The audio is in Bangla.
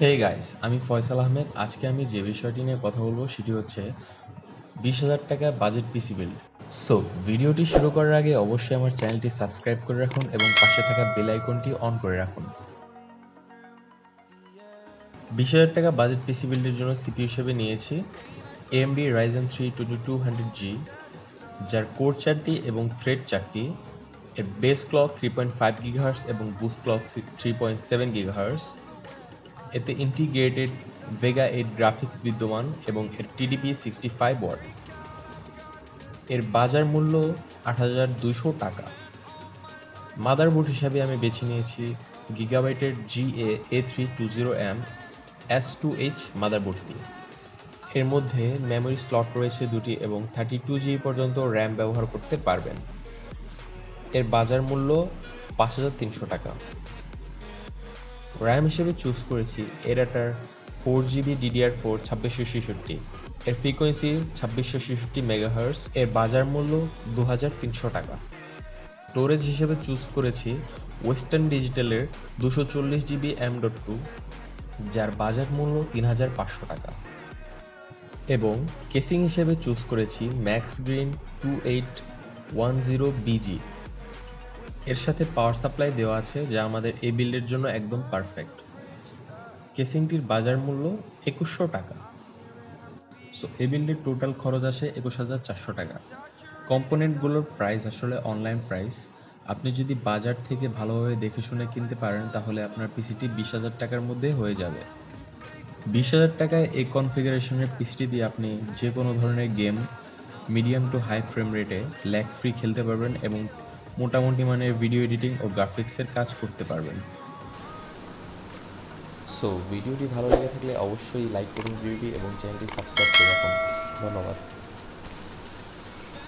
হে গাইস, আমি ফয়সাল আহমেদ। আজকে আমি যে বিষয়টি নিয়ে কথা বলবো সেটি হচ্ছে 20,000 টাকা বাজেট পিসি বিল্ড। সো ভিডিওটি শুরু করার আগে অবশ্যই আমার চ্যানেলটি সাবস্ক্রাইব করে রাখুন এবং পাশে থাকা বেল আইকনটি অন করে রাখুন। 20,000 টাকা বাজেট পিসি বিল্ডের জন্য সিপিইউ হিসেবে নিয়েছি AMD Ryzen 3 2200G, যার কোর 4টি এবং থ্রেড 4টি, এর বেস ক্লক 3.5 GHz এবং বুস্ট ক্লক 3.7 GHz। এতে ইন্টিগ্রেটেড ভেগা 8 গ্রাফিক্স বিদ্যমান এবং এর টিডিপি 65 ওয়াট। এর বাজার মূল্য ৮,২০০ টাকা। মাদারবোর্ড হিসাবে আমি বেছে নিয়েছি গিগাবাইটের GA A320M S2H মাদারবোর্ডটি। এর মধ্যে মেমোরি স্লট রয়েছে দুটি এবং 32GB পর্যন্ত র্যাম ব্যবহার করতে পারবেন। এর বাজার মূল্য ৫,৩০০ টাকা। র্যাম হিসেবে চুজ করেছি এডাটার 4GB DDR4 2666। এর ফ্রিকোয়েন্সি 2666 মেগাহার্জ। এর বাজার মূল্য 2,300 টাকা। স্টোরেজ হিসেবে চুজ করেছি ওয়েস্টার্ন ডিজিটালের 240GB M.2, যার বাজার মূল্য 3,500 টাকা। এবং কেসিং হিসেবে চুজ করেছি ম্যাক্স গ্রিন 2810BG। এর সাথে পাওয়ার সাপ্লাই দেওয়া আছে, যা আমাদের এই বিল্ডের জন্য একদম পারফেক্ট। কেসিংটির বাজার মূল্য 2,100 টাকা। সো এই বিল্ডের টোটাল খরচ আসে 21,400 টাকা। কম্পোনেন্টগুলোর প্রাইস আসলে অনলাইন প্রাইস। আপনি যদি বাজার থেকে ভালোভাবে দেখে শুনে কিনতে পারেন তাহলে আপনার পিসিটি 20,000 টাকার মধ্যে হয়ে যাবে। 20,000 টাকায় এই কনফিগারেশনের পিসিটি দিয়ে আপনি যে কোনো ধরনের game medium to high frame রেটে ল্যাগ ফ্রি খেলতে পারবেন এবং মোটামুটি মানের ভিডিও এডিটিং ও গ্রাফিক্সের কাজ করতে পারবেন। সো ভিডিওটি ভালো লেগে থাকলে অবশ্যই লাইক করুন ভিডিওটি এবং চ্যানেলটি সাবস্ক্রাইব করে রাখুন। ধন্যবাদ।